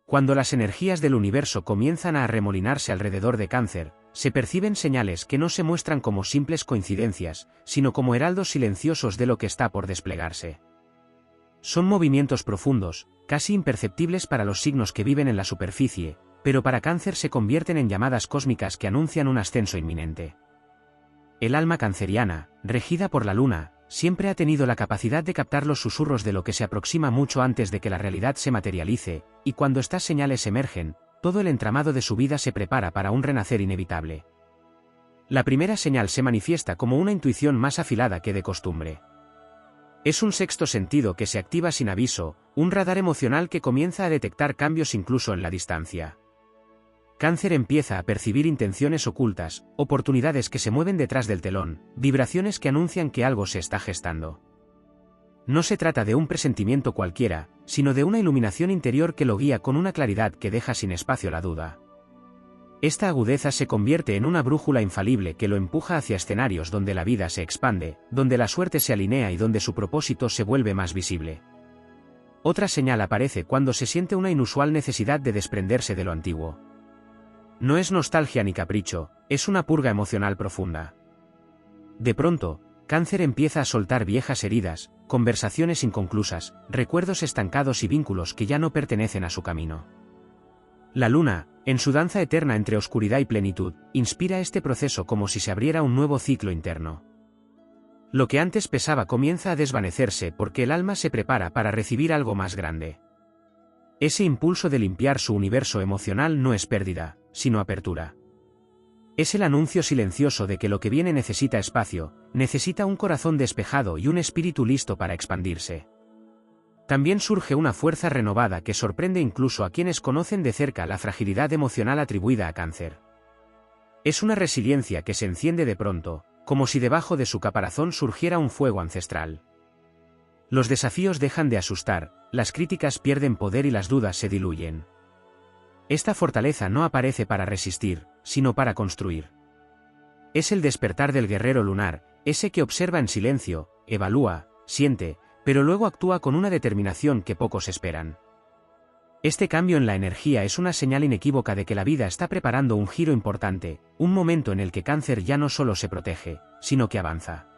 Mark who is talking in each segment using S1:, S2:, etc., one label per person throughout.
S1: Cuando las energías del universo comienzan a arremolinarse alrededor de Cáncer, se perciben señales que no se muestran como simples coincidencias, sino como heraldos silenciosos de lo que está por desplegarse. Son movimientos profundos, casi imperceptibles para los signos que viven en la superficie, pero para Cáncer se convierten en llamadas cósmicas que anuncian un ascenso inminente. El alma canceriana, regida por la luna, siempre ha tenido la capacidad de captar los susurros de lo que se aproxima mucho antes de que la realidad se materialice, y cuando estas señales emergen, todo el entramado de su vida se prepara para un renacer inevitable. La primera señal se manifiesta como una intuición más afilada que de costumbre. Es un sexto sentido que se activa sin aviso, un radar emocional que comienza a detectar cambios incluso en la distancia. Cáncer empieza a percibir intenciones ocultas, oportunidades que se mueven detrás del telón, vibraciones que anuncian que algo se está gestando. No se trata de un presentimiento cualquiera, sino de una iluminación interior que lo guía con una claridad que deja sin espacio la duda. Esta agudeza se convierte en una brújula infalible que lo empuja hacia escenarios donde la vida se expande, donde la suerte se alinea y donde su propósito se vuelve más visible. Otra señal aparece cuando se siente una inusual necesidad de desprenderse de lo antiguo. No es nostalgia ni capricho, es una purga emocional profunda. De pronto, Cáncer empieza a soltar viejas heridas, conversaciones inconclusas, recuerdos estancados y vínculos que ya no pertenecen a su camino. La luna, en su danza eterna entre oscuridad y plenitud, inspira este proceso como si se abriera un nuevo ciclo interno. Lo que antes pesaba comienza a desvanecerse porque el alma se prepara para recibir algo más grande. Ese impulso de limpiar su universo emocional no es pérdida, sino apertura. Es el anuncio silencioso de que lo que viene necesita espacio, necesita un corazón despejado y un espíritu listo para expandirse. También surge una fuerza renovada que sorprende incluso a quienes conocen de cerca la fragilidad emocional atribuida a Cáncer. Es una resiliencia que se enciende de pronto, como si debajo de su caparazón surgiera un fuego ancestral. Los desafíos dejan de asustar, las críticas pierden poder y las dudas se diluyen. Esta fortaleza no aparece para resistir, sino para construir. Es el despertar del guerrero lunar, ese que observa en silencio, evalúa, siente, pero luego actúa con una determinación que pocos esperan. Este cambio en la energía es una señal inequívoca de que la vida está preparando un giro importante, un momento en el que Cáncer ya no solo se protege, sino que avanza.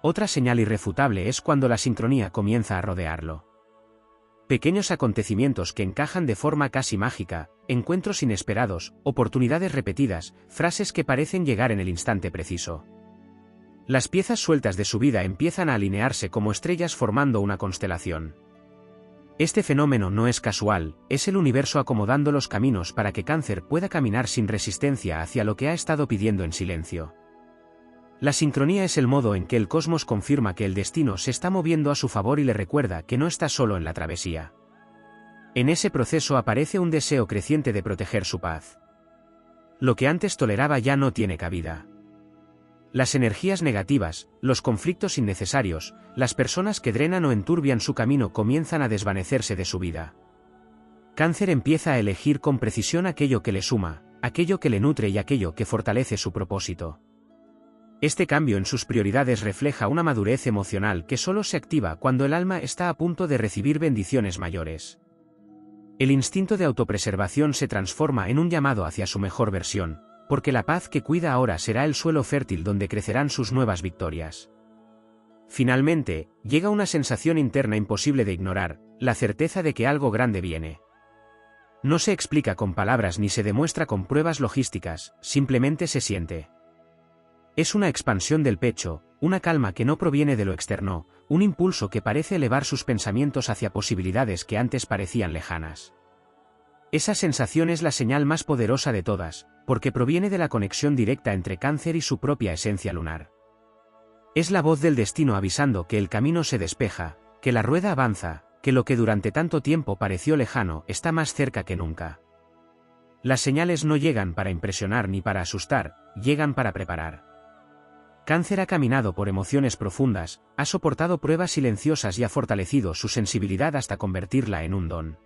S1: Otra señal irrefutable es cuando la sincronía comienza a rodearlo. Pequeños acontecimientos que encajan de forma casi mágica, encuentros inesperados, oportunidades repetidas, frases que parecen llegar en el instante preciso. Las piezas sueltas de su vida empiezan a alinearse como estrellas formando una constelación. Este fenómeno no es casual, es el universo acomodando los caminos para que Cáncer pueda caminar sin resistencia hacia lo que ha estado pidiendo en silencio. La sincronía es el modo en que el cosmos confirma que el destino se está moviendo a su favor y le recuerda que no está solo en la travesía. En ese proceso aparece un deseo creciente de proteger su paz. Lo que antes toleraba ya no tiene cabida. Las energías negativas, los conflictos innecesarios, las personas que drenan o enturbian su camino comienzan a desvanecerse de su vida. Cáncer empieza a elegir con precisión aquello que le suma, aquello que le nutre y aquello que fortalece su propósito. Este cambio en sus prioridades refleja una madurez emocional que solo se activa cuando el alma está a punto de recibir bendiciones mayores. El instinto de autopreservación se transforma en un llamado hacia su mejor versión, porque la paz que cuida ahora será el suelo fértil donde crecerán sus nuevas victorias. Finalmente, llega una sensación interna imposible de ignorar, la certeza de que algo grande viene. No se explica con palabras ni se demuestra con pruebas logísticas, simplemente se siente. Es una expansión del pecho, una calma que no proviene de lo externo, un impulso que parece elevar sus pensamientos hacia posibilidades que antes parecían lejanas. Esa sensación es la señal más poderosa de todas, porque proviene de la conexión directa entre Cáncer y su propia esencia lunar. Es la voz del destino avisando que el camino se despeja, que la rueda avanza, que lo que durante tanto tiempo pareció lejano está más cerca que nunca. Las señales no llegan para impresionar ni para asustar, llegan para preparar. Cáncer ha caminado por emociones profundas, ha soportado pruebas silenciosas y ha fortalecido su sensibilidad hasta convertirla en un don.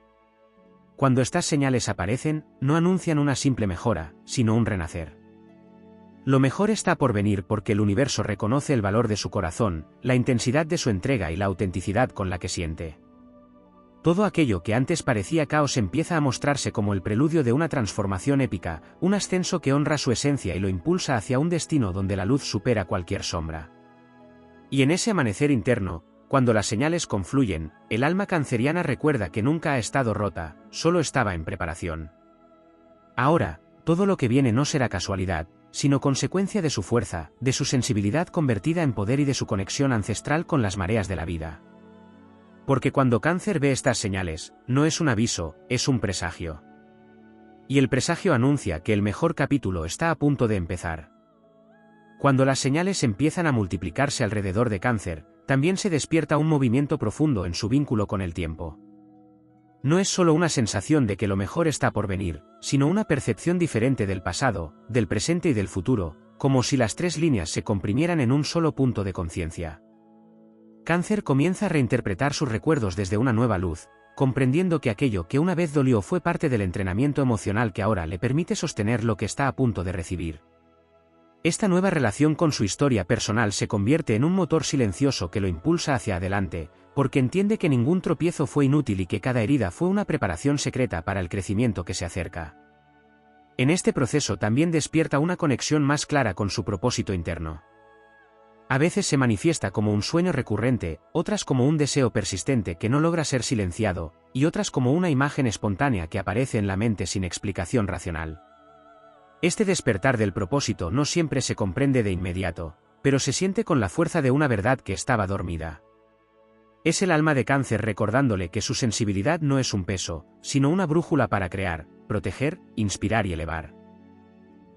S1: Cuando estas señales aparecen, no anuncian una simple mejora, sino un renacer. Lo mejor está por venir porque el universo reconoce el valor de su corazón, la intensidad de su entrega y la autenticidad con la que siente. Todo aquello que antes parecía caos empieza a mostrarse como el preludio de una transformación épica, un ascenso que honra su esencia y lo impulsa hacia un destino donde la luz supera cualquier sombra. Y en ese amanecer interno, cuando las señales confluyen, el alma canceriana recuerda que nunca ha estado rota, solo estaba en preparación. Ahora, todo lo que viene no será casualidad, sino consecuencia de su fuerza, de su sensibilidad convertida en poder y de su conexión ancestral con las mareas de la vida. Porque cuando Cáncer ve estas señales, no es un aviso, es un presagio. Y el presagio anuncia que el mejor capítulo está a punto de empezar. Cuando las señales empiezan a multiplicarse alrededor de Cáncer, también se despierta un movimiento profundo en su vínculo con el tiempo. No es solo una sensación de que lo mejor está por venir, sino una percepción diferente del pasado, del presente y del futuro, como si las tres líneas se comprimieran en un solo punto de conciencia. Cáncer comienza a reinterpretar sus recuerdos desde una nueva luz, comprendiendo que aquello que una vez dolió fue parte del entrenamiento emocional que ahora le permite sostener lo que está a punto de recibir. Esta nueva relación con su historia personal se convierte en un motor silencioso que lo impulsa hacia adelante, porque entiende que ningún tropiezo fue inútil y que cada herida fue una preparación secreta para el crecimiento que se acerca. En este proceso también despierta una conexión más clara con su propósito interno. A veces se manifiesta como un sueño recurrente, otras como un deseo persistente que no logra ser silenciado, y otras como una imagen espontánea que aparece en la mente sin explicación racional. Este despertar del propósito no siempre se comprende de inmediato, pero se siente con la fuerza de una verdad que estaba dormida. Es el alma de Cáncer recordándole que su sensibilidad no es un peso, sino una brújula para crear, proteger, inspirar y elevar.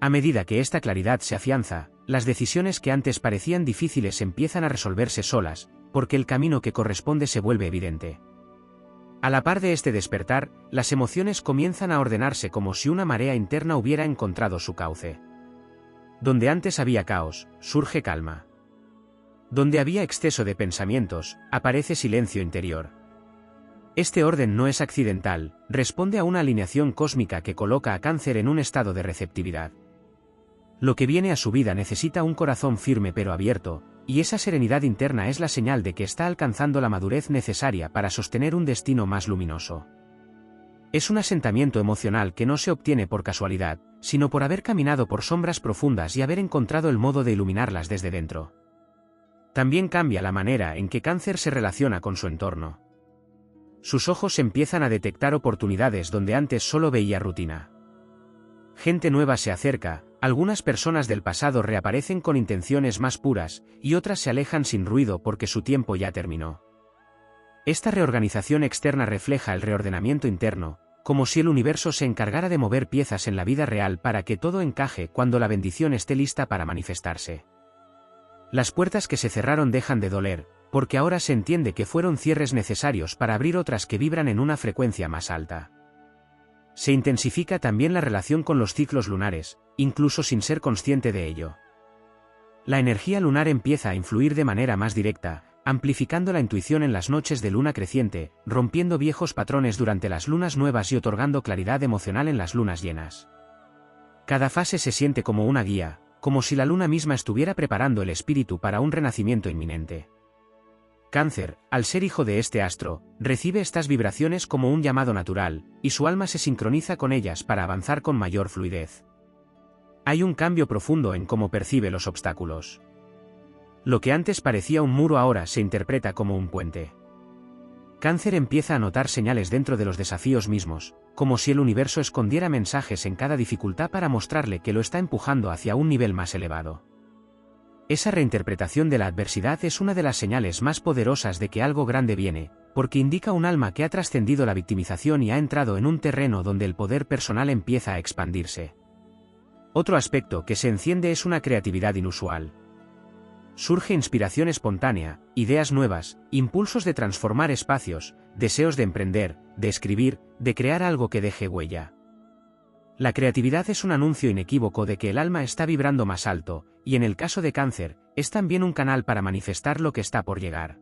S1: A medida que esta claridad se afianza, las decisiones que antes parecían difíciles empiezan a resolverse solas, porque el camino que corresponde se vuelve evidente. A la par de este despertar, las emociones comienzan a ordenarse como si una marea interna hubiera encontrado su cauce. Donde antes había caos, surge calma. Donde había exceso de pensamientos, aparece silencio interior. Este orden no es accidental, responde a una alineación cósmica que coloca a Cáncer en un estado de receptividad. Lo que viene a su vida necesita un corazón firme pero abierto, y esa serenidad interna es la señal de que está alcanzando la madurez necesaria para sostener un destino más luminoso. Es un asentamiento emocional que no se obtiene por casualidad, sino por haber caminado por sombras profundas y haber encontrado el modo de iluminarlas desde dentro. También cambia la manera en que Cáncer se relaciona con su entorno. Sus ojos empiezan a detectar oportunidades donde antes solo veía rutina. Gente nueva se acerca, algunas personas del pasado reaparecen con intenciones más puras, y otras se alejan sin ruido porque su tiempo ya terminó. Esta reorganización externa refleja el reordenamiento interno, como si el universo se encargara de mover piezas en la vida real para que todo encaje cuando la bendición esté lista para manifestarse. Las puertas que se cerraron dejan de doler, porque ahora se entiende que fueron cierres necesarios para abrir otras que vibran en una frecuencia más alta. Se intensifica también la relación con los ciclos lunares, incluso sin ser consciente de ello. La energía lunar empieza a influir de manera más directa, amplificando la intuición en las noches de luna creciente, rompiendo viejos patrones durante las lunas nuevas y otorgando claridad emocional en las lunas llenas. Cada fase se siente como una guía, como si la luna misma estuviera preparando el espíritu para un renacimiento inminente. Cáncer, al ser hijo de este astro, recibe estas vibraciones como un llamado natural, y su alma se sincroniza con ellas para avanzar con mayor fluidez. Hay un cambio profundo en cómo percibe los obstáculos. Lo que antes parecía un muro ahora se interpreta como un puente. Cáncer empieza a notar señales dentro de los desafíos mismos, como si el universo escondiera mensajes en cada dificultad para mostrarle que lo está empujando hacia un nivel más elevado. Esa reinterpretación de la adversidad es una de las señales más poderosas de que algo grande viene, porque indica un alma que ha trascendido la victimización y ha entrado en un terreno donde el poder personal empieza a expandirse. Otro aspecto que se enciende es una creatividad inusual. Surge inspiración espontánea, ideas nuevas, impulsos de transformar espacios, deseos de emprender, de escribir, de crear algo que deje huella. La creatividad es un anuncio inequívoco de que el alma está vibrando más alto, y en el caso de Cáncer, es también un canal para manifestar lo que está por llegar.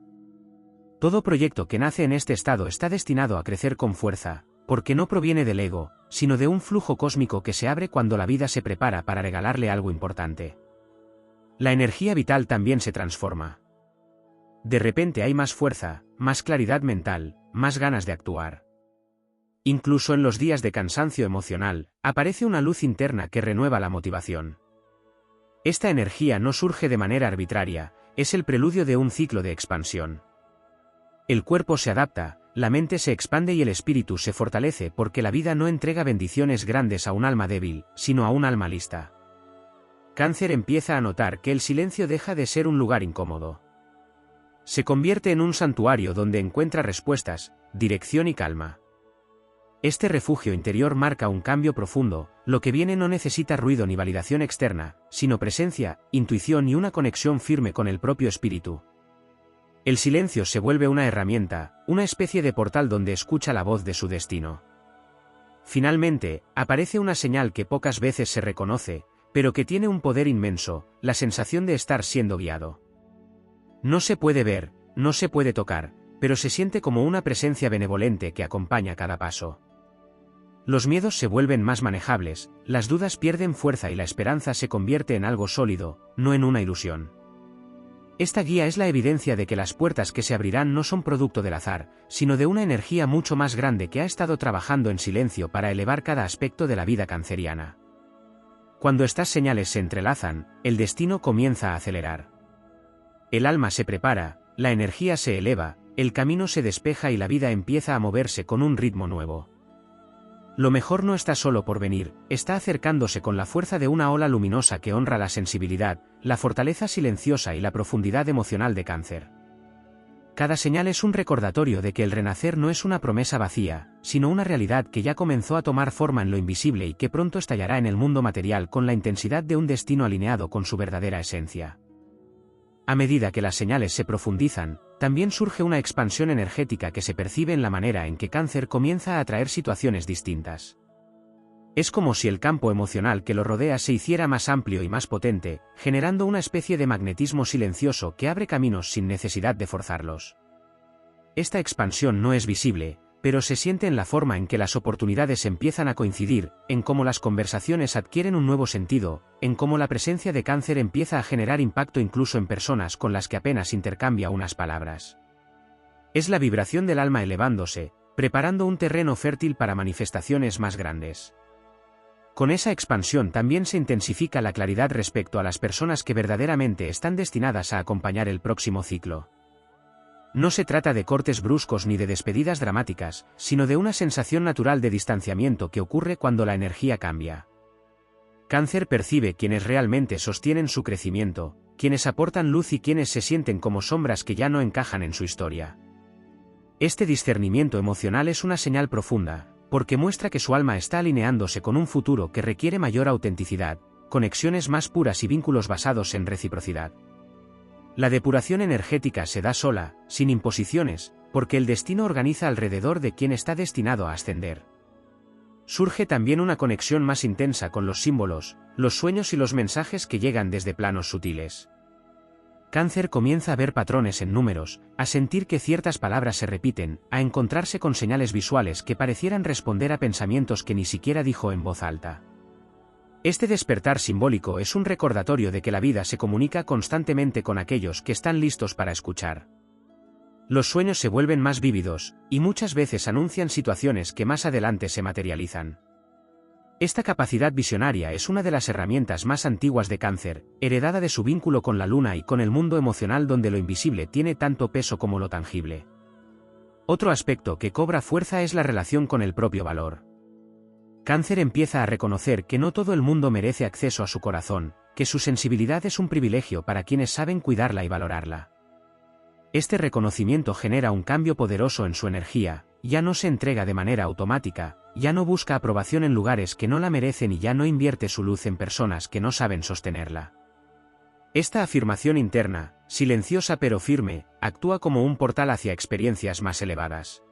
S1: Todo proyecto que nace en este estado está destinado a crecer con fuerza, porque no proviene del ego, sino de un flujo cósmico que se abre cuando la vida se prepara para regalarle algo importante. La energía vital también se transforma. De repente hay más fuerza, más claridad mental, más ganas de actuar. Incluso en los días de cansancio emocional, aparece una luz interna que renueva la motivación. Esta energía no surge de manera arbitraria, es el preludio de un ciclo de expansión. El cuerpo se adapta, la mente se expande y el espíritu se fortalece porque la vida no entrega bendiciones grandes a un alma débil, sino a un alma lista. Cáncer empieza a notar que el silencio deja de ser un lugar incómodo. Se convierte en un santuario donde encuentra respuestas, dirección y calma. Este refugio interior marca un cambio profundo, lo que viene no necesita ruido ni validación externa, sino presencia, intuición y una conexión firme con el propio espíritu. El silencio se vuelve una herramienta, una especie de portal donde escucha la voz de su destino. Finalmente, aparece una señal que pocas veces se reconoce, pero que tiene un poder inmenso, la sensación de estar siendo guiado. No se puede ver, no se puede tocar, pero se siente como una presencia benevolente que acompaña cada paso. Los miedos se vuelven más manejables, las dudas pierden fuerza y la esperanza se convierte en algo sólido, no en una ilusión. Esta guía es la evidencia de que las puertas que se abrirán no son producto del azar, sino de una energía mucho más grande que ha estado trabajando en silencio para elevar cada aspecto de la vida canceriana. Cuando estas señales se entrelazan, el destino comienza a acelerar. El alma se prepara, la energía se eleva, el camino se despeja y la vida empieza a moverse con un ritmo nuevo. Lo mejor no está solo por venir, está acercándose con la fuerza de una ola luminosa que honra la sensibilidad, la fortaleza silenciosa y la profundidad emocional de Cáncer. Cada señal es un recordatorio de que el renacer no es una promesa vacía, sino una realidad que ya comenzó a tomar forma en lo invisible y que pronto estallará en el mundo material con la intensidad de un destino alineado con su verdadera esencia. A medida que las señales se profundizan, también surge una expansión energética que se percibe en la manera en que Cáncer comienza a atraer situaciones distintas. Es como si el campo emocional que lo rodea se hiciera más amplio y más potente, generando una especie de magnetismo silencioso que abre caminos sin necesidad de forzarlos. Esta expansión no es visible, pero se siente en la forma en que las oportunidades empiezan a coincidir, en cómo las conversaciones adquieren un nuevo sentido, en cómo la presencia de Cáncer empieza a generar impacto incluso en personas con las que apenas intercambia unas palabras. Es la vibración del alma elevándose, preparando un terreno fértil para manifestaciones más grandes. Con esa expansión también se intensifica la claridad respecto a las personas que verdaderamente están destinadas a acompañar el próximo ciclo. No se trata de cortes bruscos ni de despedidas dramáticas, sino de una sensación natural de distanciamiento que ocurre cuando la energía cambia. Cáncer percibe quienes realmente sostienen su crecimiento, quienes aportan luz y quienes se sienten como sombras que ya no encajan en su historia. Este discernimiento emocional es una señal profunda, porque muestra que su alma está alineándose con un futuro que requiere mayor autenticidad, conexiones más puras y vínculos basados en reciprocidad. La depuración energética se da sola, sin imposiciones, porque el destino organiza alrededor de quien está destinado a ascender. Surge también una conexión más intensa con los símbolos, los sueños y los mensajes que llegan desde planos sutiles. Cáncer comienza a ver patrones en números, a sentir que ciertas palabras se repiten, a encontrarse con señales visuales que parecieran responder a pensamientos que ni siquiera dijo en voz alta. Este despertar simbólico es un recordatorio de que la vida se comunica constantemente con aquellos que están listos para escuchar. Los sueños se vuelven más vívidos, y muchas veces anuncian situaciones que más adelante se materializan. Esta capacidad visionaria es una de las herramientas más antiguas de Cáncer, heredada de su vínculo con la luna y con el mundo emocional donde lo invisible tiene tanto peso como lo tangible. Otro aspecto que cobra fuerza es la relación con el propio valor. Cáncer empieza a reconocer que no todo el mundo merece acceso a su corazón, que su sensibilidad es un privilegio para quienes saben cuidarla y valorarla. Este reconocimiento genera un cambio poderoso en su energía, ya no se entrega de manera automática, ya no busca aprobación en lugares que no la merecen y ya no invierte su luz en personas que no saben sostenerla. Esta afirmación interna, silenciosa pero firme, actúa como un portal hacia experiencias más elevadas.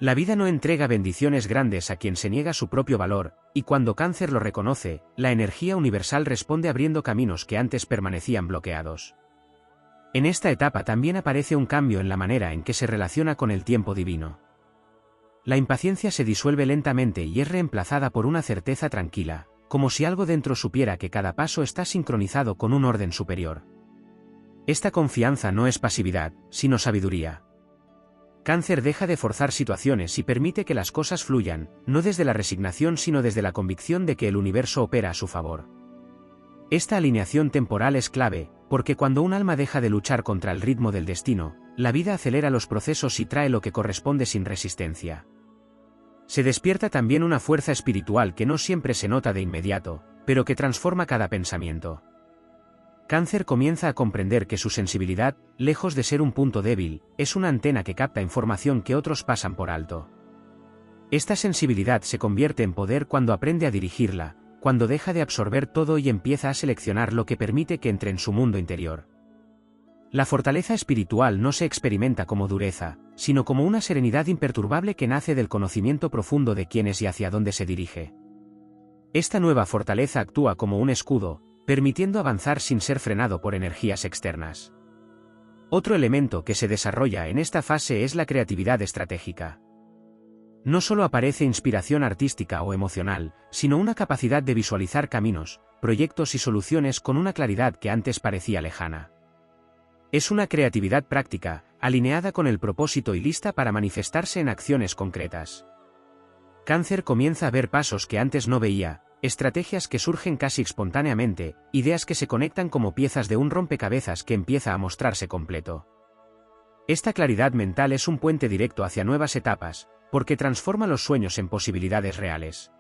S1: La vida no entrega bendiciones grandes a quien se niega su propio valor, y cuando Cáncer lo reconoce, la energía universal responde abriendo caminos que antes permanecían bloqueados. En esta etapa también aparece un cambio en la manera en que se relaciona con el tiempo divino. La impaciencia se disuelve lentamente y es reemplazada por una certeza tranquila, como si algo dentro supiera que cada paso está sincronizado con un orden superior. Esta confianza no es pasividad, sino sabiduría. Cáncer deja de forzar situaciones y permite que las cosas fluyan, no desde la resignación sino desde la convicción de que el universo opera a su favor. Esta alineación temporal es clave, porque cuando un alma deja de luchar contra el ritmo del destino, la vida acelera los procesos y trae lo que corresponde sin resistencia. Se despierta también una fuerza espiritual que no siempre se nota de inmediato, pero que transforma cada pensamiento. Cáncer comienza a comprender que su sensibilidad, lejos de ser un punto débil, es una antena que capta información que otros pasan por alto. Esta sensibilidad se convierte en poder cuando aprende a dirigirla, cuando deja de absorber todo y empieza a seleccionar lo que permite que entre en su mundo interior. La fortaleza espiritual no se experimenta como dureza, sino como una serenidad imperturbable que nace del conocimiento profundo de quién es y hacia dónde se dirige. Esta nueva fortaleza actúa como un escudo, permitiendo avanzar sin ser frenado por energías externas. Otro elemento que se desarrolla en esta fase es la creatividad estratégica. No solo aparece inspiración artística o emocional, sino una capacidad de visualizar caminos, proyectos y soluciones con una claridad que antes parecía lejana. Es una creatividad práctica, alineada con el propósito y lista para manifestarse en acciones concretas. Cáncer comienza a ver pasos que antes no veía, estrategias que surgen casi espontáneamente, ideas que se conectan como piezas de un rompecabezas que empieza a mostrarse completo. Esta claridad mental es un puente directo hacia nuevas etapas, porque transforma los sueños en posibilidades reales.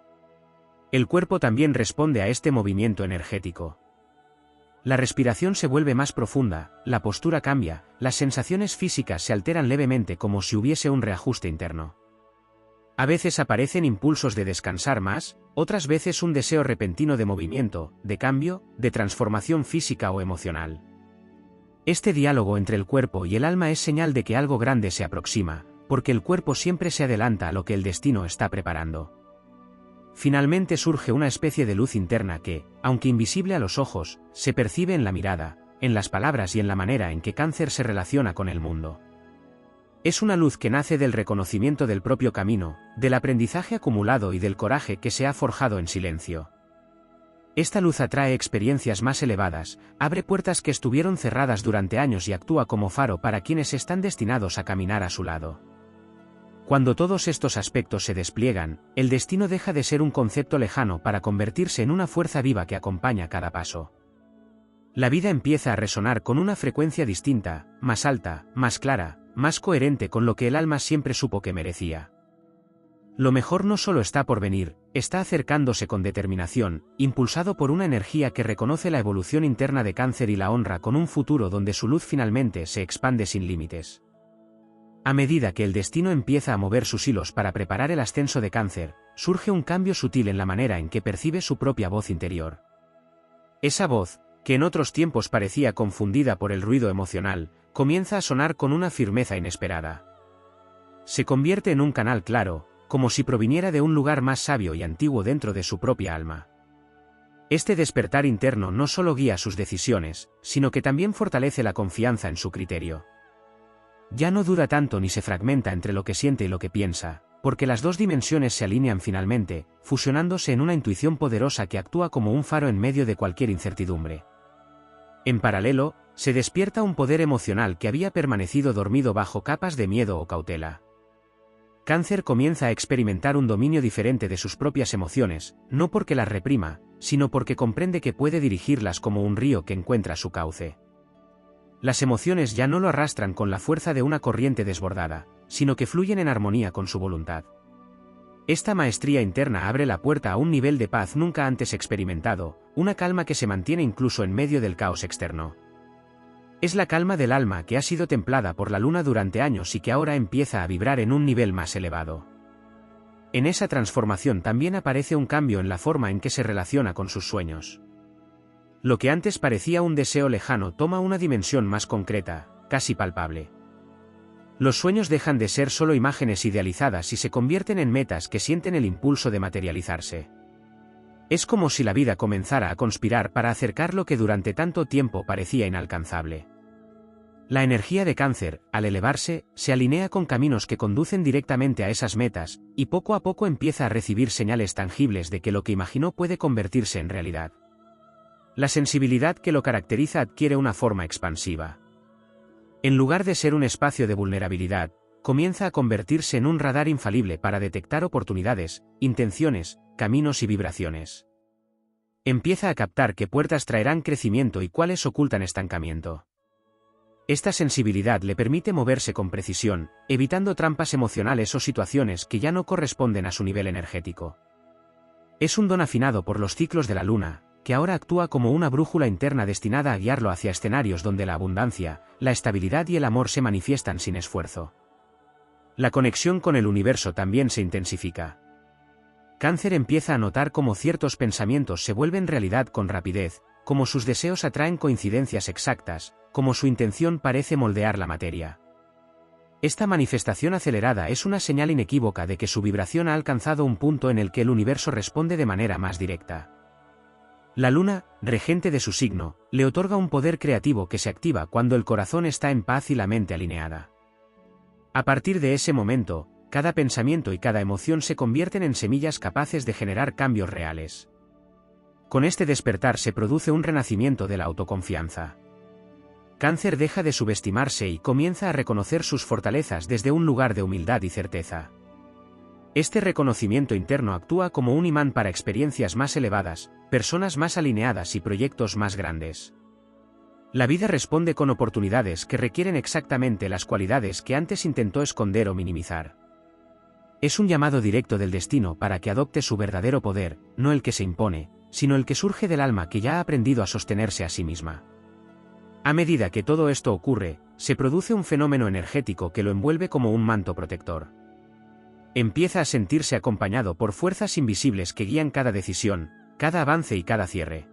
S1: El cuerpo también responde a este movimiento energético. La respiración se vuelve más profunda, la postura cambia, las sensaciones físicas se alteran levemente como si hubiese un reajuste interno. A veces aparecen impulsos de descansar más, otras veces un deseo repentino de movimiento, de cambio, de transformación física o emocional. Este diálogo entre el cuerpo y el alma es señal de que algo grande se aproxima, porque el cuerpo siempre se adelanta a lo que el destino está preparando. Finalmente surge una especie de luz interna que, aunque invisible a los ojos, se percibe en la mirada, en las palabras y en la manera en que Cáncer se relaciona con el mundo. Es una luz que nace del reconocimiento del propio camino, del aprendizaje acumulado y del coraje que se ha forjado en silencio. Esta luz atrae experiencias más elevadas, abre puertas que estuvieron cerradas durante años y actúa como faro para quienes están destinados a caminar a su lado. Cuando todos estos aspectos se despliegan, el destino deja de ser un concepto lejano para convertirse en una fuerza viva que acompaña cada paso. La vida empieza a resonar con una frecuencia distinta, más alta, más clara, más coherente con lo que el alma siempre supo que merecía. Lo mejor no solo está por venir, está acercándose con determinación, impulsado por una energía que reconoce la evolución interna de Cáncer y la honra con un futuro donde su luz finalmente se expande sin límites. A medida que el destino empieza a mover sus hilos para preparar el ascenso de Cáncer, surge un cambio sutil en la manera en que percibe su propia voz interior. Esa voz, que en otros tiempos parecía confundida por el ruido emocional, comienza a sonar con una firmeza inesperada. Se convierte en un canal claro, como si proviniera de un lugar más sabio y antiguo dentro de su propia alma. Este despertar interno no solo guía sus decisiones, sino que también fortalece la confianza en su criterio. Ya no duda tanto ni se fragmenta entre lo que siente y lo que piensa, porque las dos dimensiones se alinean finalmente, fusionándose en una intuición poderosa que actúa como un faro en medio de cualquier incertidumbre. En paralelo, se despierta un poder emocional que había permanecido dormido bajo capas de miedo o cautela. Cáncer comienza a experimentar un dominio diferente de sus propias emociones, no porque las reprima, sino porque comprende que puede dirigirlas como un río que encuentra su cauce. Las emociones ya no lo arrastran con la fuerza de una corriente desbordada, sino que fluyen en armonía con su voluntad. Esta maestría interna abre la puerta a un nivel de paz nunca antes experimentado, una calma que se mantiene incluso en medio del caos externo. Es la calma del alma que ha sido templada por la luna durante años y que ahora empieza a vibrar en un nivel más elevado. En esa transformación también aparece un cambio en la forma en que se relaciona con sus sueños. Lo que antes parecía un deseo lejano toma una dimensión más concreta, casi palpable. Los sueños dejan de ser solo imágenes idealizadas y se convierten en metas que sienten el impulso de materializarse. Es como si la vida comenzara a conspirar para acercar lo que durante tanto tiempo parecía inalcanzable. La energía de Cáncer, al elevarse, se alinea con caminos que conducen directamente a esas metas, y poco a poco empieza a recibir señales tangibles de que lo que imaginó puede convertirse en realidad. La sensibilidad que lo caracteriza adquiere una forma expansiva. En lugar de ser un espacio de vulnerabilidad, comienza a convertirse en un radar infalible para detectar oportunidades, intenciones, caminos y vibraciones. Empieza a captar qué puertas traerán crecimiento y cuáles ocultan estancamiento. Esta sensibilidad le permite moverse con precisión, evitando trampas emocionales o situaciones que ya no corresponden a su nivel energético. Es un don afinado por los ciclos de la luna, que ahora actúa como una brújula interna destinada a guiarlo hacia escenarios donde la abundancia, la estabilidad y el amor se manifiestan sin esfuerzo. La conexión con el universo también se intensifica. Cáncer empieza a notar cómo ciertos pensamientos se vuelven realidad con rapidez, como sus deseos atraen coincidencias exactas, como su intención parece moldear la materia. Esta manifestación acelerada es una señal inequívoca de que su vibración ha alcanzado un punto en el que el universo responde de manera más directa. La luna, regente de su signo, le otorga un poder creativo que se activa cuando el corazón está en paz y la mente alineada. A partir de ese momento, cada pensamiento y cada emoción se convierten en semillas capaces de generar cambios reales. Con este despertar se produce un renacimiento de la autoconfianza. Cáncer deja de subestimarse y comienza a reconocer sus fortalezas desde un lugar de humildad y certeza. Este reconocimiento interno actúa como un imán para experiencias más elevadas, personas más alineadas y proyectos más grandes. La vida responde con oportunidades que requieren exactamente las cualidades que antes intentó esconder o minimizar. Es un llamado directo del destino para que adopte su verdadero poder, no el que se impone, sino el que surge del alma que ya ha aprendido a sostenerse a sí misma. A medida que todo esto ocurre, se produce un fenómeno energético que lo envuelve como un manto protector. Empieza a sentirse acompañado por fuerzas invisibles que guían cada decisión, cada avance y cada cierre.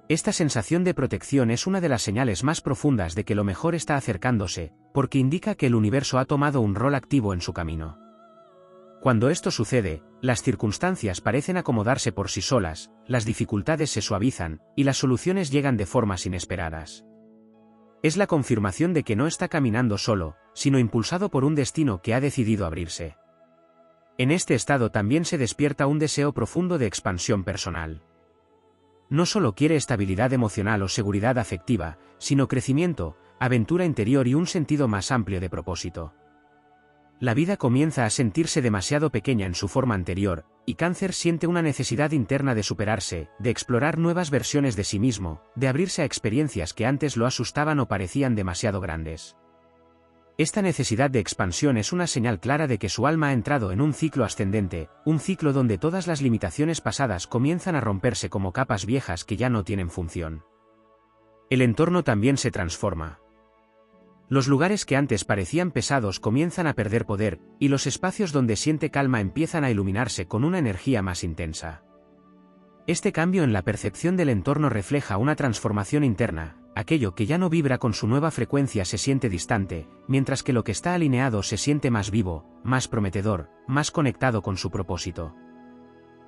S1: Esta sensación de protección es una de las señales más profundas de que lo mejor está acercándose, porque indica que el universo ha tomado un rol activo en su camino. Cuando esto sucede, las circunstancias parecen acomodarse por sí solas, las dificultades se suavizan, y las soluciones llegan de formas inesperadas. Es la confirmación de que no está caminando solo, sino impulsado por un destino que ha decidido abrirse. En este estado también se despierta un deseo profundo de expansión personal. No solo quiere estabilidad emocional o seguridad afectiva, sino crecimiento, aventura interior y un sentido más amplio de propósito. La vida comienza a sentirse demasiado pequeña en su forma anterior, y Cáncer siente una necesidad interna de superarse, de explorar nuevas versiones de sí mismo, de abrirse a experiencias que antes lo asustaban o parecían demasiado grandes. Esta necesidad de expansión es una señal clara de que su alma ha entrado en un ciclo ascendente, un ciclo donde todas las limitaciones pasadas comienzan a romperse como capas viejas que ya no tienen función. El entorno también se transforma. Los lugares que antes parecían pesados comienzan a perder poder, y los espacios donde siente calma empiezan a iluminarse con una energía más intensa. Este cambio en la percepción del entorno refleja una transformación interna. Aquello que ya no vibra con su nueva frecuencia se siente distante, mientras que lo que está alineado se siente más vivo, más prometedor, más conectado con su propósito.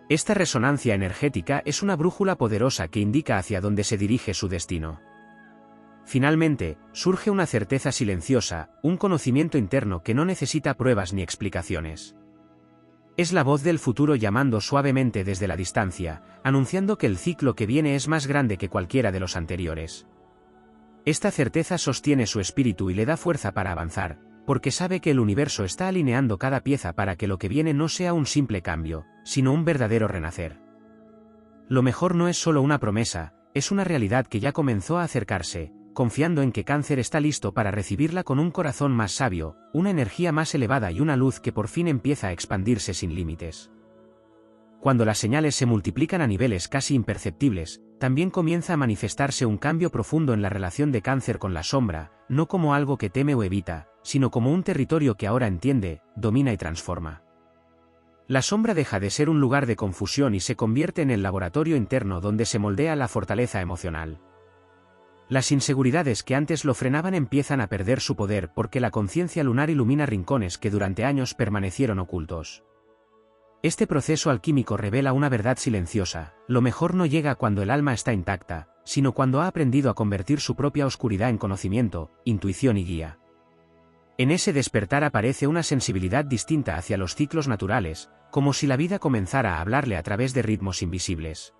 S1: Esta resonancia energética es una brújula poderosa que indica hacia dónde se dirige su destino. Finalmente, surge una certeza silenciosa, un conocimiento interno que no necesita pruebas ni explicaciones. Es la voz del futuro llamando suavemente desde la distancia, anunciando que el ciclo que viene es más grande que cualquiera de los anteriores. Esta certeza sostiene su espíritu y le da fuerza para avanzar, porque sabe que el universo está alineando cada pieza para que lo que viene no sea un simple cambio, sino un verdadero renacer. Lo mejor no es solo una promesa, es una realidad que ya comenzó a acercarse, confiando en que Cáncer está listo para recibirla con un corazón más sabio, una energía más elevada y una luz que por fin empieza a expandirse sin límites. Cuando las señales se multiplican a niveles casi imperceptibles, también comienza a manifestarse un cambio profundo en la relación de Cáncer con la sombra, no como algo que teme o evita, sino como un territorio que ahora entiende, domina y transforma. La sombra deja de ser un lugar de confusión y se convierte en el laboratorio interno donde se moldea la fortaleza emocional. Las inseguridades que antes lo frenaban empiezan a perder su poder porque la conciencia lunar ilumina rincones que durante años permanecieron ocultos. Este proceso alquímico revela una verdad silenciosa: lo mejor no llega cuando el alma está intacta, sino cuando ha aprendido a convertir su propia oscuridad en conocimiento, intuición y guía. En ese despertar aparece una sensibilidad distinta hacia los ciclos naturales, como si la vida comenzara a hablarle a través de ritmos invisibles.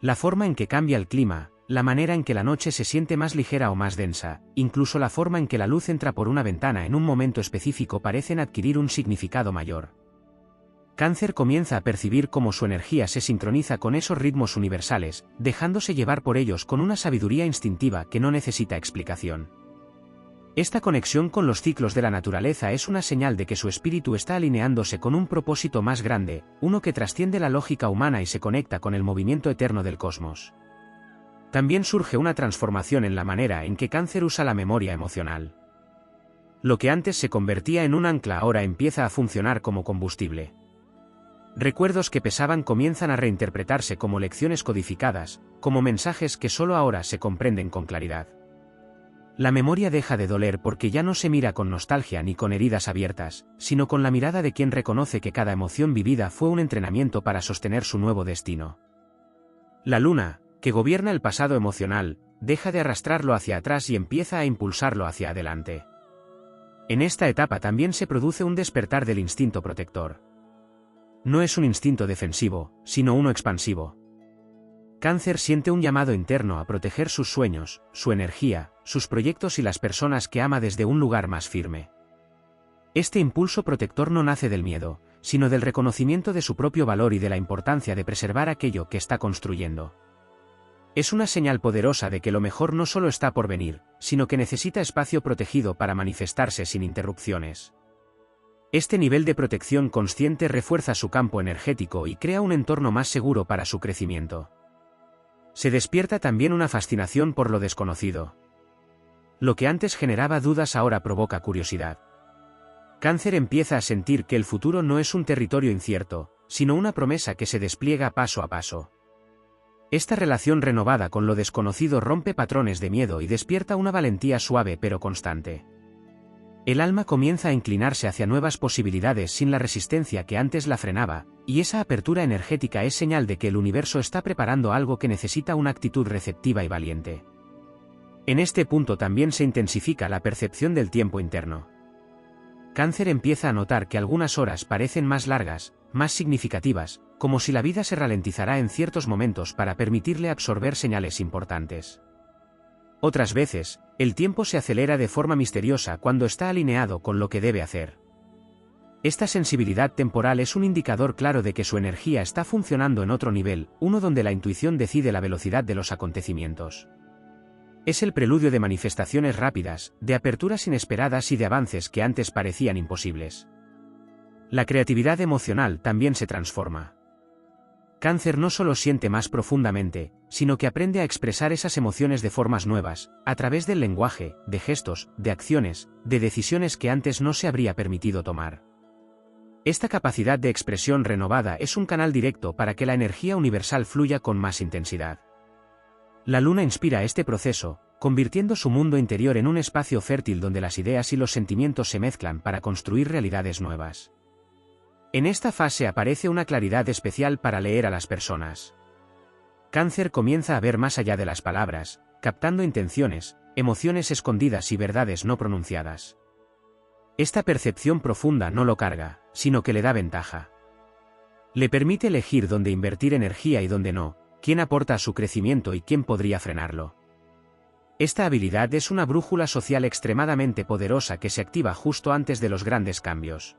S1: La forma en que cambia el clima, la manera en que la noche se siente más ligera o más densa, incluso la forma en que la luz entra por una ventana en un momento específico parecen adquirir un significado mayor. Cáncer comienza a percibir cómo su energía se sincroniza con esos ritmos universales, dejándose llevar por ellos con una sabiduría instintiva que no necesita explicación. Esta conexión con los ciclos de la naturaleza es una señal de que su espíritu está alineándose con un propósito más grande, uno que trasciende la lógica humana y se conecta con el movimiento eterno del cosmos. También surge una transformación en la manera en que Cáncer usa la memoria emocional. Lo que antes se convertía en un ancla ahora empieza a funcionar como combustible. Recuerdos que pesaban comienzan a reinterpretarse como lecciones codificadas, como mensajes que solo ahora se comprenden con claridad. La memoria deja de doler porque ya no se mira con nostalgia ni con heridas abiertas, sino con la mirada de quien reconoce que cada emoción vivida fue un entrenamiento para sostener su nuevo destino. La luna, que gobierna el pasado emocional, deja de arrastrarlo hacia atrás y empieza a impulsarlo hacia adelante. En esta etapa también se produce un despertar del instinto protector. No es un instinto defensivo, sino uno expansivo. Cáncer siente un llamado interno a proteger sus sueños, su energía, sus proyectos y las personas que ama desde un lugar más firme. Este impulso protector no nace del miedo, sino del reconocimiento de su propio valor y de la importancia de preservar aquello que está construyendo. Es una señal poderosa de que lo mejor no solo está por venir, sino que necesita espacio protegido para manifestarse sin interrupciones. Este nivel de protección consciente refuerza su campo energético y crea un entorno más seguro para su crecimiento. Se despierta también una fascinación por lo desconocido. Lo que antes generaba dudas ahora provoca curiosidad. Cáncer empieza a sentir que el futuro no es un territorio incierto, sino una promesa que se despliega paso a paso. Esta relación renovada con lo desconocido rompe patrones de miedo y despierta una valentía suave pero constante. El alma comienza a inclinarse hacia nuevas posibilidades sin la resistencia que antes la frenaba, y esa apertura energética es señal de que el universo está preparando algo que necesita una actitud receptiva y valiente. En este punto también se intensifica la percepción del tiempo interno. Cáncer empieza a notar que algunas horas parecen más largas, más significativas, como si la vida se ralentizará en ciertos momentos para permitirle absorber señales importantes. Otras veces, el tiempo se acelera de forma misteriosa cuando está alineado con lo que debe hacer. Esta sensibilidad temporal es un indicador claro de que su energía está funcionando en otro nivel, uno donde la intuición decide la velocidad de los acontecimientos. Es el preludio de manifestaciones rápidas, de aperturas inesperadas y de avances que antes parecían imposibles. La creatividad emocional también se transforma. Cáncer no solo siente más profundamente, sino que aprende a expresar esas emociones de formas nuevas, a través del lenguaje, de gestos, de acciones, de decisiones que antes no se habría permitido tomar. Esta capacidad de expresión renovada es un canal directo para que la energía universal fluya con más intensidad. La luna inspira este proceso, convirtiendo su mundo interior en un espacio fértil donde las ideas y los sentimientos se mezclan para construir realidades nuevas. En esta fase aparece una claridad especial para leer a las personas. Cáncer comienza a ver más allá de las palabras, captando intenciones, emociones escondidas y verdades no pronunciadas. Esta percepción profunda no lo carga, sino que le da ventaja. Le permite elegir dónde invertir energía y dónde no, quién aporta a su crecimiento y quién podría frenarlo. Esta habilidad es una brújula social extremadamente poderosa que se activa justo antes de los grandes cambios.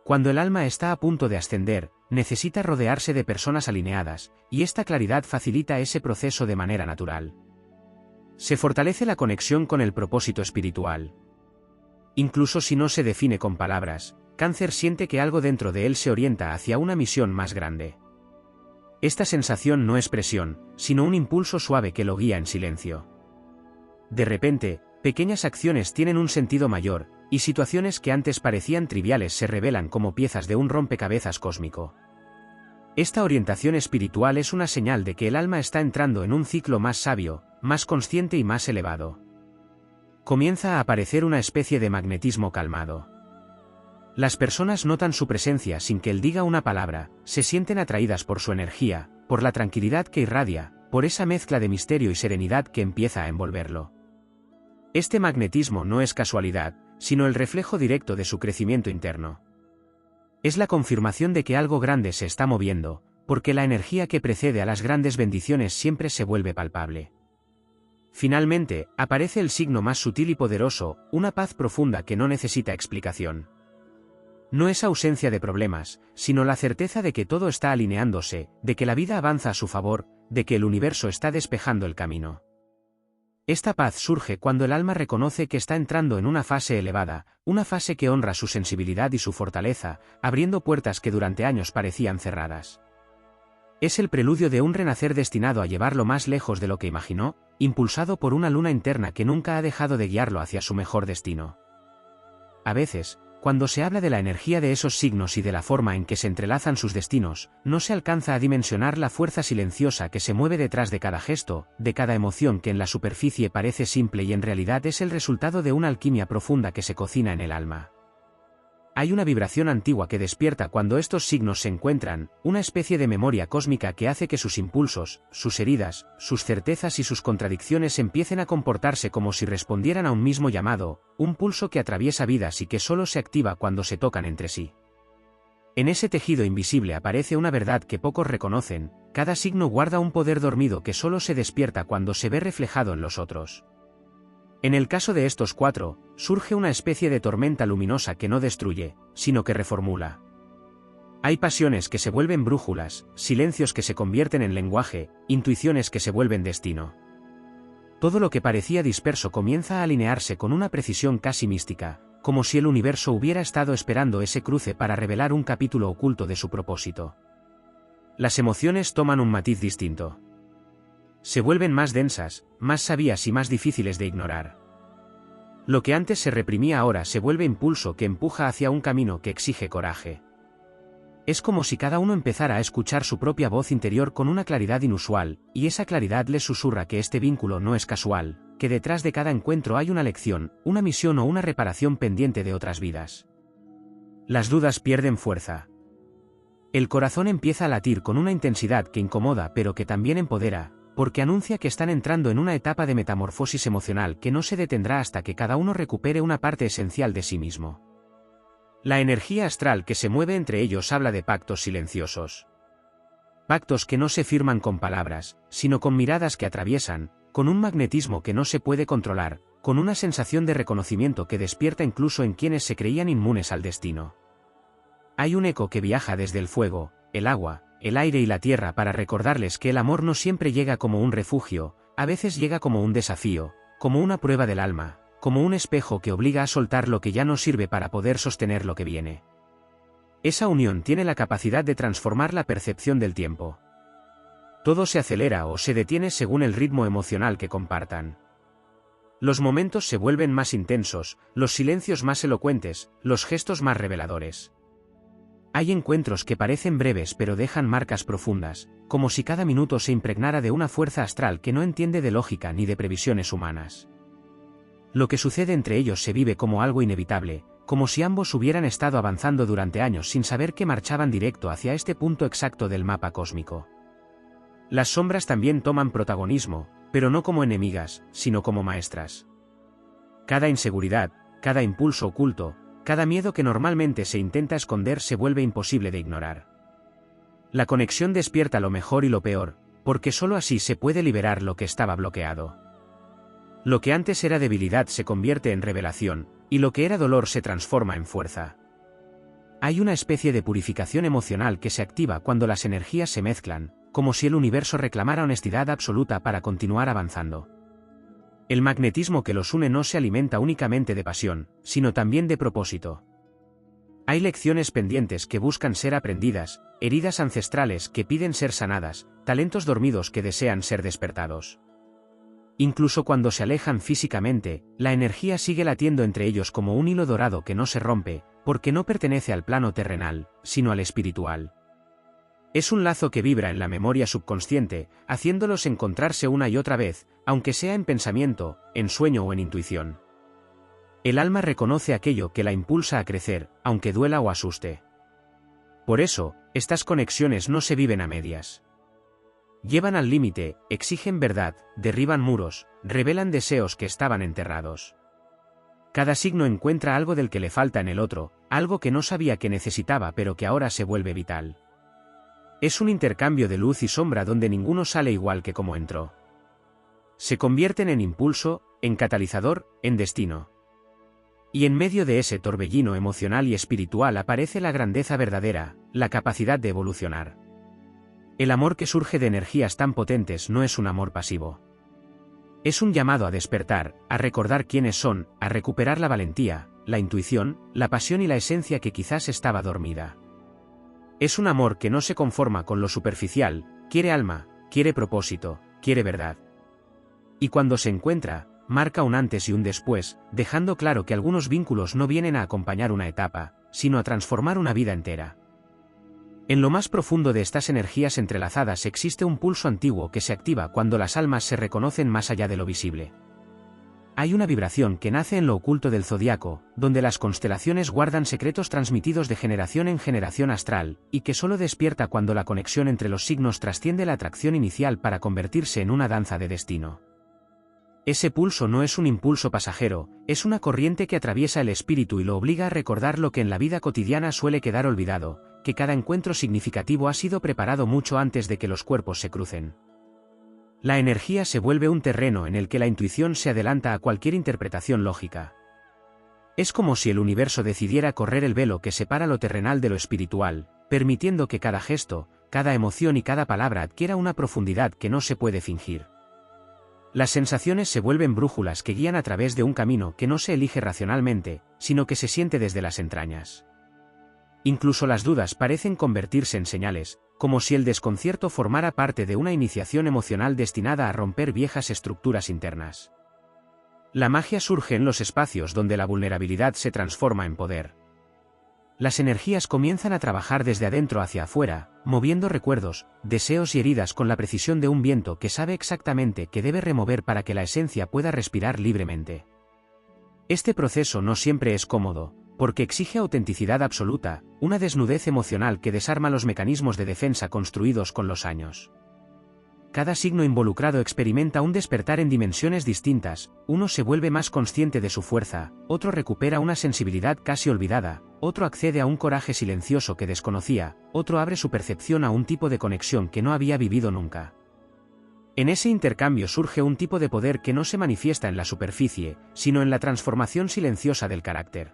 S1: Cuando el alma está a punto de ascender, necesita rodearse de personas alineadas, y esta claridad facilita ese proceso de manera natural. Se fortalece la conexión con el propósito espiritual. Incluso si no se define con palabras, Cáncer siente que algo dentro de él se orienta hacia una misión más grande. Esta sensación no es presión, sino un impulso suave que lo guía en silencio. De repente, pequeñas acciones tienen un sentido mayor, y situaciones que antes parecían triviales se revelan como piezas de un rompecabezas cósmico. Esta orientación espiritual es una señal de que el alma está entrando en un ciclo más sabio, más consciente y más elevado. Comienza a aparecer una especie de magnetismo calmado. Las personas notan su presencia sin que él diga una palabra, se sienten atraídas por su energía, por la tranquilidad que irradia, por esa mezcla de misterio y serenidad que empieza a envolverlo. Este magnetismo no es casualidad, sino el reflejo directo de su crecimiento interno. Es la confirmación de que algo grande se está moviendo, porque la energía que precede a las grandes bendiciones siempre se vuelve palpable. Finalmente, aparece el signo más sutil y poderoso, una paz profunda que no necesita explicación. No es ausencia de problemas, sino la certeza de que todo está alineándose, de que la vida avanza a su favor, de que el universo está despejando el camino. Esta paz surge cuando el alma reconoce que está entrando en una fase elevada, una fase que honra su sensibilidad y su fortaleza, abriendo puertas que durante años parecían cerradas. Es el preludio de un renacer destinado a llevarlo más lejos de lo que imaginó, impulsado por una luna interna que nunca ha dejado de guiarlo hacia su mejor destino. A veces, cuando se habla de la energía de esos signos y de la forma en que se entrelazan sus destinos, no se alcanza a dimensionar la fuerza silenciosa que se mueve detrás de cada gesto, de cada emoción que en la superficie parece simple y en realidad es el resultado de una alquimia profunda que se cocina en el alma. Hay una vibración antigua que despierta cuando estos signos se encuentran, una especie de memoria cósmica que hace que sus impulsos, sus heridas, sus certezas y sus contradicciones empiecen a comportarse como si respondieran a un mismo llamado, un pulso que atraviesa vidas y que solo se activa cuando se tocan entre sí. En ese tejido invisible aparece una verdad que pocos reconocen, cada signo guarda un poder dormido que solo se despierta cuando se ve reflejado en los otros. En el caso de estos 4, surge una especie de tormenta luminosa que no destruye, sino que reformula. Hay pasiones que se vuelven brújulas, silencios que se convierten en lenguaje, intuiciones que se vuelven destino. Todo lo que parecía disperso comienza a alinearse con una precisión casi mística, como si el universo hubiera estado esperando ese cruce para revelar un capítulo oculto de su propósito. Las emociones toman un matiz distinto. Se vuelven más densas, más sabias y más difíciles de ignorar. Lo que antes se reprimía ahora se vuelve impulso que empuja hacia un camino que exige coraje. Es como si cada uno empezara a escuchar su propia voz interior con una claridad inusual, y esa claridad les susurra que este vínculo no es casual, que detrás de cada encuentro hay una lección, una misión o una reparación pendiente de otras vidas. Las dudas pierden fuerza. El corazón empieza a latir con una intensidad que incomoda pero que también empodera, porque anuncia que están entrando en una etapa de metamorfosis emocional que no se detendrá hasta que cada uno recupere una parte esencial de sí mismo. La energía astral que se mueve entre ellos habla de pactos silenciosos. Pactos que no se firman con palabras, sino con miradas que atraviesan, con un magnetismo que no se puede controlar, con una sensación de reconocimiento que despierta incluso en quienes se creían inmunes al destino. Hay un eco que viaja desde el fuego, el agua, el aire y la tierra para recordarles que el amor no siempre llega como un refugio, a veces llega como un desafío, como una prueba del alma, como un espejo que obliga a soltar lo que ya no sirve para poder sostener lo que viene. Esa unión tiene la capacidad de transformar la percepción del tiempo. Todo se acelera o se detiene según el ritmo emocional que compartan. Los momentos se vuelven más intensos, los silencios más elocuentes, los gestos más reveladores. Hay encuentros que parecen breves pero dejan marcas profundas, como si cada minuto se impregnara de una fuerza astral que no entiende de lógica ni de previsiones humanas. Lo que sucede entre ellos se vive como algo inevitable, como si ambos hubieran estado avanzando durante años sin saber que marchaban directo hacia este punto exacto del mapa cósmico. Las sombras también toman protagonismo, pero no como enemigas, sino como maestras. Cada inseguridad, cada impulso oculto, cada miedo que normalmente se intenta esconder se vuelve imposible de ignorar. La conexión despierta lo mejor y lo peor, porque sólo así se puede liberar lo que estaba bloqueado. Lo que antes era debilidad se convierte en revelación, y lo que era dolor se transforma en fuerza. Hay una especie de purificación emocional que se activa cuando las energías se mezclan, como si el universo reclamara honestidad absoluta para continuar avanzando. El magnetismo que los une no se alimenta únicamente de pasión, sino también de propósito. Hay lecciones pendientes que buscan ser aprendidas, heridas ancestrales que piden ser sanadas, talentos dormidos que desean ser despertados. Incluso cuando se alejan físicamente, la energía sigue latiendo entre ellos como un hilo dorado que no se rompe, porque no pertenece al plano terrenal, sino al espiritual. Es un lazo que vibra en la memoria subconsciente, haciéndolos encontrarse una y otra vez, aunque sea en pensamiento, en sueño o en intuición. El alma reconoce aquello que la impulsa a crecer, aunque duela o asuste. Por eso, estas conexiones no se viven a medias. Llevan al límite, exigen verdad, derriban muros, revelan deseos que estaban enterrados. Cada signo encuentra algo del que le falta en el otro, algo que no sabía que necesitaba pero que ahora se vuelve vital. Es un intercambio de luz y sombra donde ninguno sale igual que como entró. Se convierten en impulso, en catalizador, en destino. Y en medio de ese torbellino emocional y espiritual aparece la grandeza verdadera, la capacidad de evolucionar. El amor que surge de energías tan potentes no es un amor pasivo. Es un llamado a despertar, a recordar quiénes son, a recuperar la valentía, la intuición, la pasión y la esencia que quizás estaba dormida. Es un amor que no se conforma con lo superficial, quiere alma, quiere propósito, quiere verdad. Y cuando se encuentra, marca un antes y un después, dejando claro que algunos vínculos no vienen a acompañar una etapa, sino a transformar una vida entera. En lo más profundo de estas energías entrelazadas existe un pulso antiguo que se activa cuando las almas se reconocen más allá de lo visible. Hay una vibración que nace en lo oculto del zodiaco, donde las constelaciones guardan secretos transmitidos de generación en generación astral, y que solo despierta cuando la conexión entre los signos trasciende la atracción inicial para convertirse en una danza de destino. Ese pulso no es un impulso pasajero, es una corriente que atraviesa el espíritu y lo obliga a recordar lo que en la vida cotidiana suele quedar olvidado, que cada encuentro significativo ha sido preparado mucho antes de que los cuerpos se crucen. La energía se vuelve un terreno en el que la intuición se adelanta a cualquier interpretación lógica. Es como si el universo decidiera correr el velo que separa lo terrenal de lo espiritual, permitiendo que cada gesto, cada emoción y cada palabra adquiera una profundidad que no se puede fingir. Las sensaciones se vuelven brújulas que guían a través de un camino que no se elige racionalmente, sino que se siente desde las entrañas. Incluso las dudas parecen convertirse en señales, como si el desconcierto formara parte de una iniciación emocional destinada a romper viejas estructuras internas. La magia surge en los espacios donde la vulnerabilidad se transforma en poder. Las energías comienzan a trabajar desde adentro hacia afuera, moviendo recuerdos, deseos y heridas con la precisión de un viento que sabe exactamente qué debe remover para que la esencia pueda respirar libremente. Este proceso no siempre es cómodo, porque exige autenticidad absoluta, una desnudez emocional que desarma los mecanismos de defensa construidos con los años. Cada signo involucrado experimenta un despertar en dimensiones distintas, uno se vuelve más consciente de su fuerza, otro recupera una sensibilidad casi olvidada, otro accede a un coraje silencioso que desconocía, otro abre su percepción a un tipo de conexión que no había vivido nunca. En ese intercambio surge un tipo de poder que no se manifiesta en la superficie, sino en la transformación silenciosa del carácter.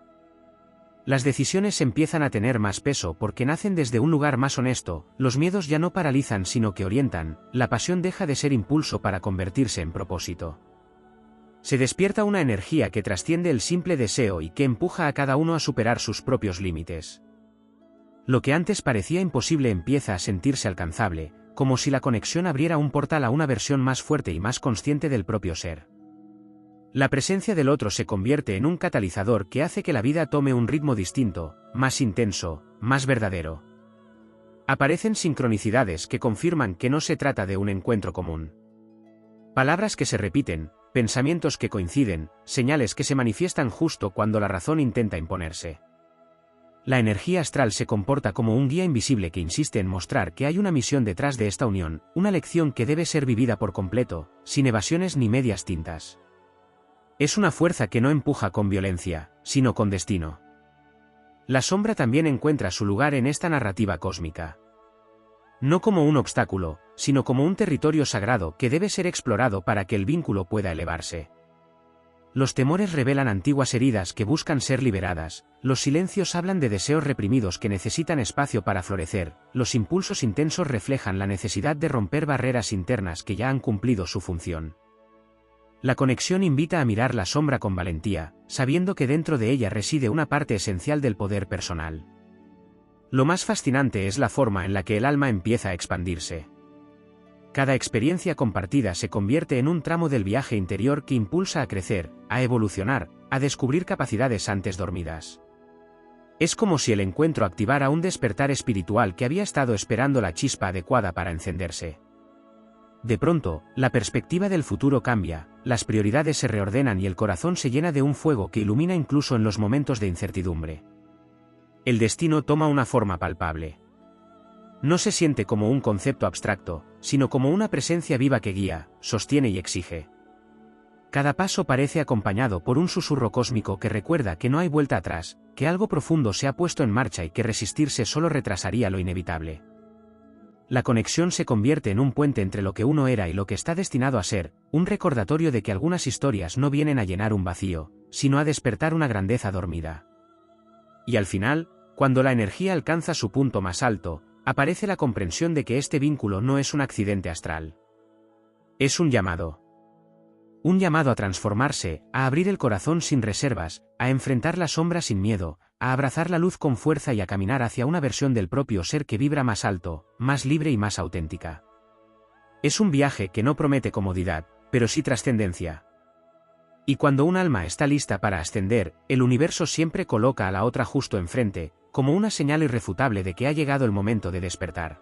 S1: Las decisiones empiezan a tener más peso porque nacen desde un lugar más honesto, los miedos ya no paralizan sino que orientan, la pasión deja de ser impulso para convertirse en propósito. Se despierta una energía que trasciende el simple deseo y que empuja a cada uno a superar sus propios límites. Lo que antes parecía imposible empieza a sentirse alcanzable, como si la conexión abriera un portal a una versión más fuerte y más consciente del propio ser. La presencia del otro se convierte en un catalizador que hace que la vida tome un ritmo distinto, más intenso, más verdadero. Aparecen sincronicidades que confirman que no se trata de un encuentro común. Palabras que se repiten, pensamientos que coinciden, señales que se manifiestan justo cuando la razón intenta imponerse. La energía astral se comporta como un guía invisible que insiste en mostrar que hay una misión detrás de esta unión, una lección que debe ser vivida por completo, sin evasiones ni medias tintas. Es una fuerza que no empuja con violencia, sino con destino. La sombra también encuentra su lugar en esta narrativa cósmica. No como un obstáculo, sino como un territorio sagrado que debe ser explorado para que el vínculo pueda elevarse. Los temores revelan antiguas heridas que buscan ser liberadas, los silencios hablan de deseos reprimidos que necesitan espacio para florecer, los impulsos intensos reflejan la necesidad de romper barreras internas que ya han cumplido su función. La conexión invita a mirar la sombra con valentía, sabiendo que dentro de ella reside una parte esencial del poder personal. Lo más fascinante es la forma en la que el alma empieza a expandirse. Cada experiencia compartida se convierte en un tramo del viaje interior que impulsa a crecer, a evolucionar, a descubrir capacidades antes dormidas. Es como si el encuentro activara un despertar espiritual que había estado esperando la chispa adecuada para encenderse. De pronto, la perspectiva del futuro cambia, las prioridades se reordenan y el corazón se llena de un fuego que ilumina incluso en los momentos de incertidumbre. El destino toma una forma palpable. No se siente como un concepto abstracto, sino como una presencia viva que guía, sostiene y exige. Cada paso parece acompañado por un susurro cósmico que recuerda que no hay vuelta atrás, que algo profundo se ha puesto en marcha y que resistirse solo retrasaría lo inevitable. La conexión se convierte en un puente entre lo que uno era y lo que está destinado a ser, un recordatorio de que algunas historias no vienen a llenar un vacío, sino a despertar una grandeza dormida. Y al final, cuando la energía alcanza su punto más alto, aparece la comprensión de que este vínculo no es un accidente astral. Es un llamado. Un llamado a transformarse, a abrir el corazón sin reservas, a enfrentar la sombra sin miedo, a abrazar la luz con fuerza y a caminar hacia una versión del propio ser que vibra más alto, más libre y más auténtica. Es un viaje que no promete comodidad, pero sí trascendencia. Y cuando un alma está lista para ascender, el universo siempre coloca a la otra justo enfrente, como una señal irrefutable de que ha llegado el momento de despertar.